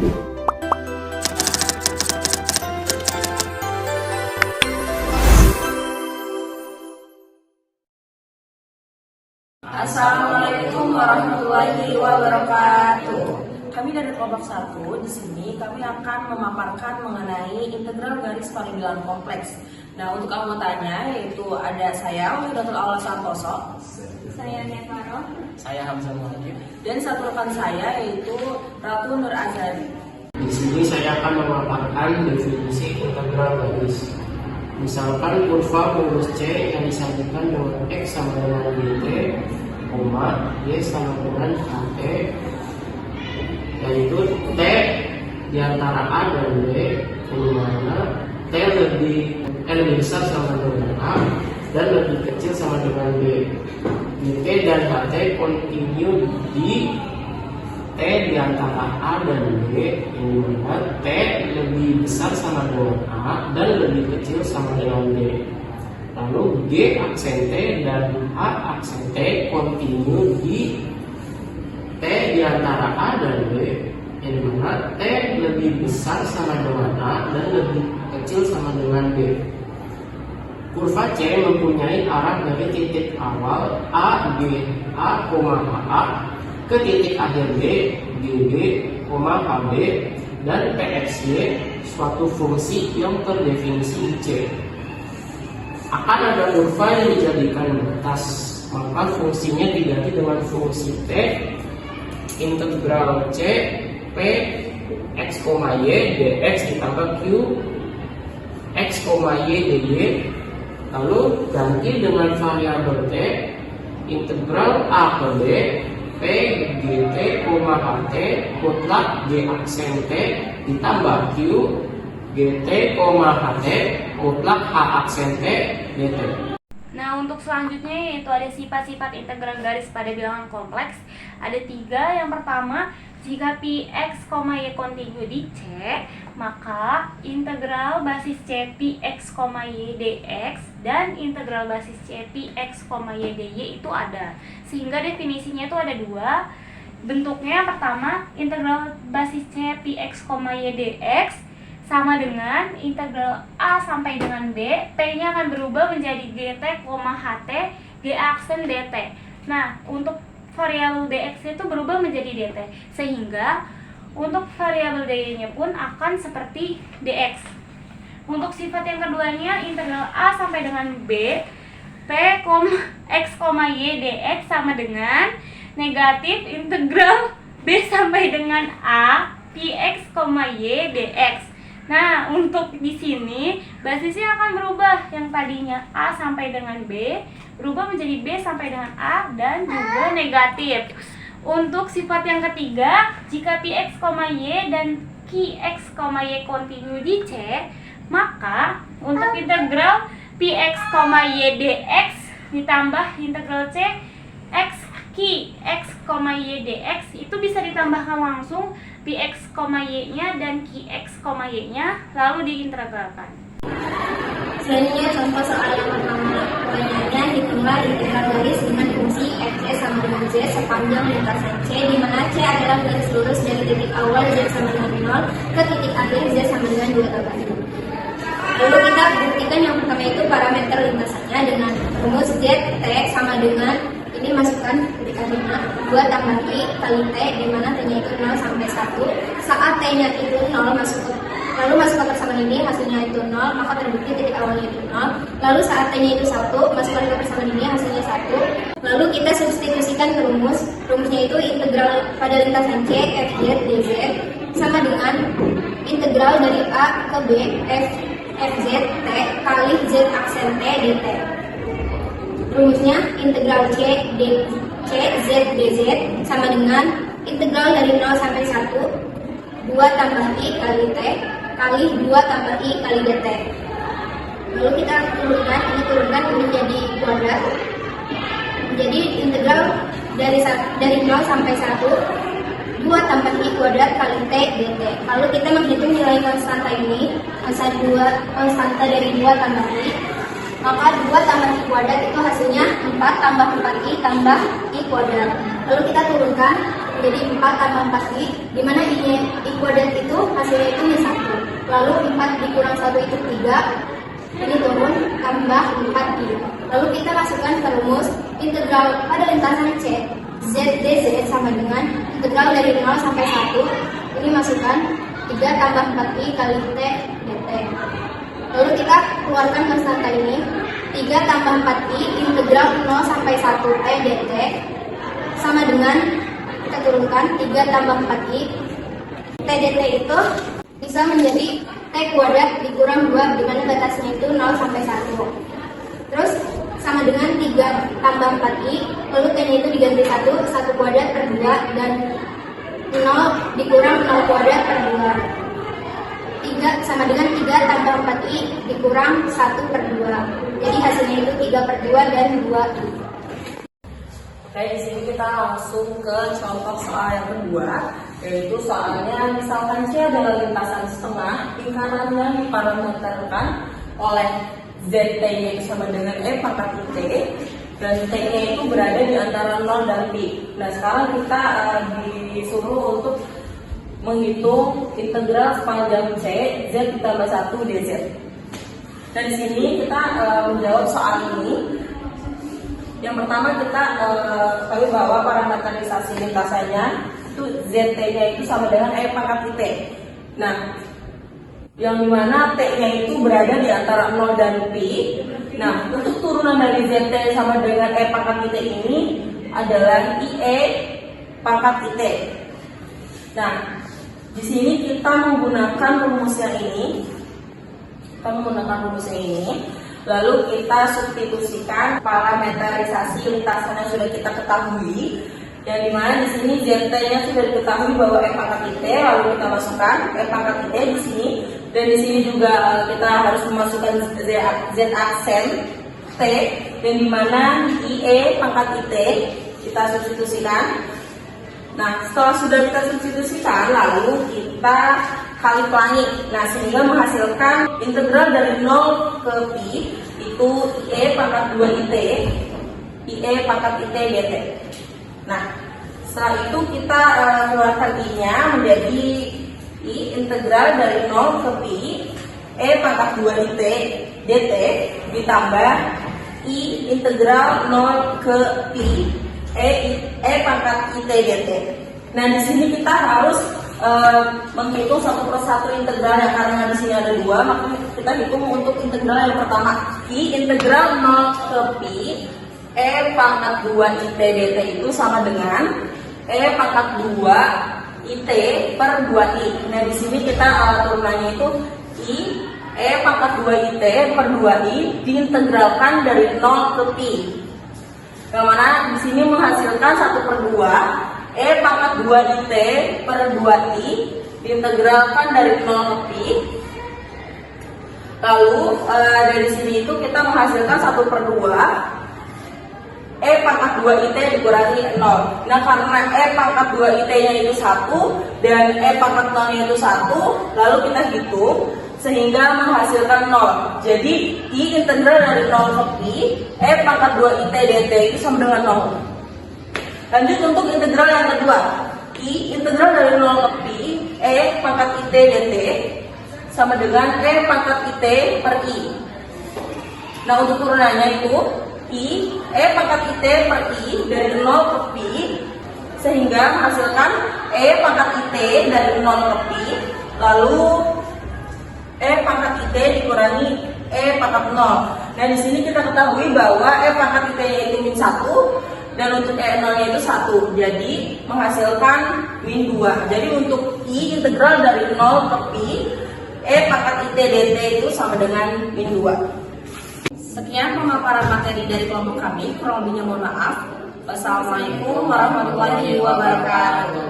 Assalamualaikum warahmatullahi wabarakatuh. Kami dari kelompok 1 di sini kami akan memaparkan mengenai integral garis parabilan kompleks. Nah, untuk anggotanya yaitu ada saya Wahidatul Aula Santoso, Saya Nevaro, Saya Hamzah Muhammad, dan satu rekan saya yaitu Ratu Nur Azari. Di sini saya akan memaparkan definisi integral garis. Misalkan kurva mulus C yang disajikan dengan X sama dengan dt, Y sama dengan HT, yaitu T di antara A dan B, di mana T lebih besar sama dengan A dan lebih kecil sama dengan B. dt dan HT continue di T di antara A dan B, yang mana T lebih besar sama dengan A dan lebih kecil sama dengan B. Lalu G aksen T dan H aksen T continue di T di antara A dan B, yang mana T lebih besar sama dengan A dan lebih kecil sama dengan B. Kurva C mempunyai arah dari titik awal A, G, A, A ke titik akhir B, GG, HB, dan PXY, suatu fungsi yang terdefinisi C. Akan ada kurva yang dijadikan batas, maka fungsinya diganti dengan fungsi T integral C P X, Y dx ditambah Q X, Y dy, lalu ganti dengan variabel T integral A ke B P gt, ht mutlak G aksen T ditambah Q gt, ht mutlak H aksen T dt. Nah, untuk selanjutnya yaitu ada sifat-sifat integral garis pada bilangan kompleks. Ada 3. Yang pertama, jika Px, Y kontinu di C, maka integral basis C Px, Y dx dan integral basis C Px, Y dy itu ada. Sehingga definisinya itu ada 2. Bentuknya yang pertama, integral basis C Px, Y dx sama dengan integral A sampai dengan B, P-nya akan berubah menjadi GT, HT, G aksen DT. Nah, untuk variabel DX itu berubah menjadi DT. Sehingga untuk variabel dy-nya pun akan seperti DX. Untuk sifat yang keduanya, integral A sampai dengan B, P, X, Y dx sama dengan negatif integral B sampai dengan A, Px, Y dx. Nah, untuk di sini basisnya akan berubah, yang tadinya A sampai dengan B berubah menjadi B sampai dengan A dan juga negatif. Untuk sifat yang ketiga, jika Px, Y dan Qx, Y kontinu di C, maka untuk integral Px, Y dx ditambah integral C X, Qx, Y dx itu bisa ditambahkan langsung Px, Y-nya dan Qx, Y-nya lalu diintegralkan. Selanjutnya contoh soal yang pertama. Pertanyaannya, hitunglah integral garis dengan fungsi fc sama dengan z sepanjang lintasan C, di mana C adalah garis lurus dari titik awal z sama dengan 0 ke titik akhir z sama dengan 2 tambah 1. Lalu kita buktikan yang pertama itu parameter lintasannya dengan rumus z t sama dengan, ini masukkan titik akhirnya 2 tambah I kali T, di mana T-nya itu 0 sampai 1. Saat T-nya itu 0 lalu masuk ke persamaan ini, hasilnya itu 0, maka terbukti titik awalnya itu 0. Lalu saat T-nya itu 1, masukkan ke persamaan ini, hasilnya 1. Lalu kita substitusikan ke rumusnya itu integral pada lintasan C Fz dz sama dengan integral dari A ke B Fz T kali Z aksen T dt. Rumusnya integral C Z dz sama dengan integral dari 0 sampai 1 2 tambah I kali T kali 2 tambah I kali dt. Lalu kita turunkan ini jadi kuadrat. Jadi integral dari 0 sampai 1 2 tambah I kuadrat kali T dt. Lalu kita menghitung nilai konstanta ini, konstanta dari 2 tambah I, maka 2 tambah I kuadrat itu hasilnya 4 tambah 4I tambah I kuadrat. Lalu kita turunkan jadi 4 tambah 4i, di mana i kuadrat itu hasilnya itu min 1. Lalu 4 dikurang 1 itu 3, ini turun, tambah 4i. Lalu kita masukkan ke rumus integral pada lintasan C, z dz sama dengan integral dari 0 sampai 1. Ini masukkan 3 tambah 4i kali t dt. Lalu kita keluarkan konstanta ini, 3 tambah 4i integral 0 sampai 1 t dt sama dengan, kita turunkan 3 tambah 4i t dt itu bisa menjadi t kuadrat dikurang 2, di mana batasnya itu 0 sampai 1. Terus sama dengan 3 tambah 4i, lalu t-nya itu diganti 1 kuadrat per 2, dan 0 dikurang 0 kuadrat per 2. 3 sama dengan 3 tambah 4i dikurang 1 per 2. Jadi hasilnya itu 3 per 2 dan 2i. Oke, di sini kita langsung ke contoh soal yang kedua, yaitu soalnya misalkan C adalah lintasan setengah, lingkarannya diparameterkan oleh ZT-nya itu sama dengan E pangkat T, dan T-nya itu berada di antara 0 dan Pi. Nah, sekarang kita disuruh untuk menghitung integral sepanjang C, Z ditambah 1 dz. Dan di sini kita menjawab soal ini. Yang pertama kita ketahui bahwa parameterisasi lintasannya itu ZT-nya itu sama dengan E pangkat T. Nah, yang dimana T-nya itu berada di antara 0 dan Pi. Nah, untuk turunan dari ZT sama dengan E pangkat T ini adalah IE pangkat T. Nah, di sini kita menggunakan rumusnya ini. Lalu kita substitusikan parameterisasi lintasan yang sudah kita ketahui, yang dimana di sini ZT-nya sudah diketahui bahwa E pangkat T, lalu kita masukkan E pangkat T di sini, dan di sini juga kita harus memasukkan Z aksen T, dan dimana IE pangkat T kita substitusikan. Nah, setelah sudah kita substitusikan, lalu kita kali pelangi. Nah, sehingga menghasilkan integral dari 0 ke Pi itu IE pangkat 2IT, IE pangkat IT dt. Nah, setelah itu kita keluarkan I-nya menjadi I integral dari 0 ke Pi E pangkat 2IT dt ditambah I integral 0 ke Pi E pangkat IT dt. Nah, di sini kita harus menghitung satu persatu integral yang, karena di sini ada 2, maka kita hitung untuk integral yang pertama. I integral 0 ke Pi E pangkat 2 IT dt itu sama dengan E pangkat 2 IT per 2i. Nah, di sini kita turunannya itu I E pangkat 2 IT per 2i diintegralkan dari 0 ke Pi. Yang mana di sini menghasilkan 1/2 E pangkat 2 IT per 2i diintegralkan dari 0 ke Pi. Lalu dari sini itu kita menghasilkan 1/2 E pangkat 2 IT dikurangi 0. Nah, karena E pangkat 2 IT nya itu 1 dan E pangkat 0 nya itu 1, lalu kita hitung sehingga menghasilkan 0. Jadi I integral dari 0 ke Pi E pangkat 2 IT dt itu sama dengan 0. Lanjut untuk integral yang kedua, I integral dari 0 ke Pi E pangkat IT dt sama dengan E pangkat IT per I. Nah, untuk turunannya itu I E pangkat IT per I dari 0 ke Pi, sehingga menghasilkan E pangkat IT dari 0 ke Pi, lalu E pangkat IT dikurangi E pangkat 0. Nah, di sini kita ketahui bahwa E pangkat IT itu min 1 dan untuk E 0 nya itu 1, jadi menghasilkan min 2. Jadi untuk I integral dari 0 ke Pi E pangkat IT dt itu sama dengan min 2. Sekian pemaparan materi dari kelompok kami, kurang lebihnya mohon maaf. Wassalamualaikum warahmatullahi wabarakatuh.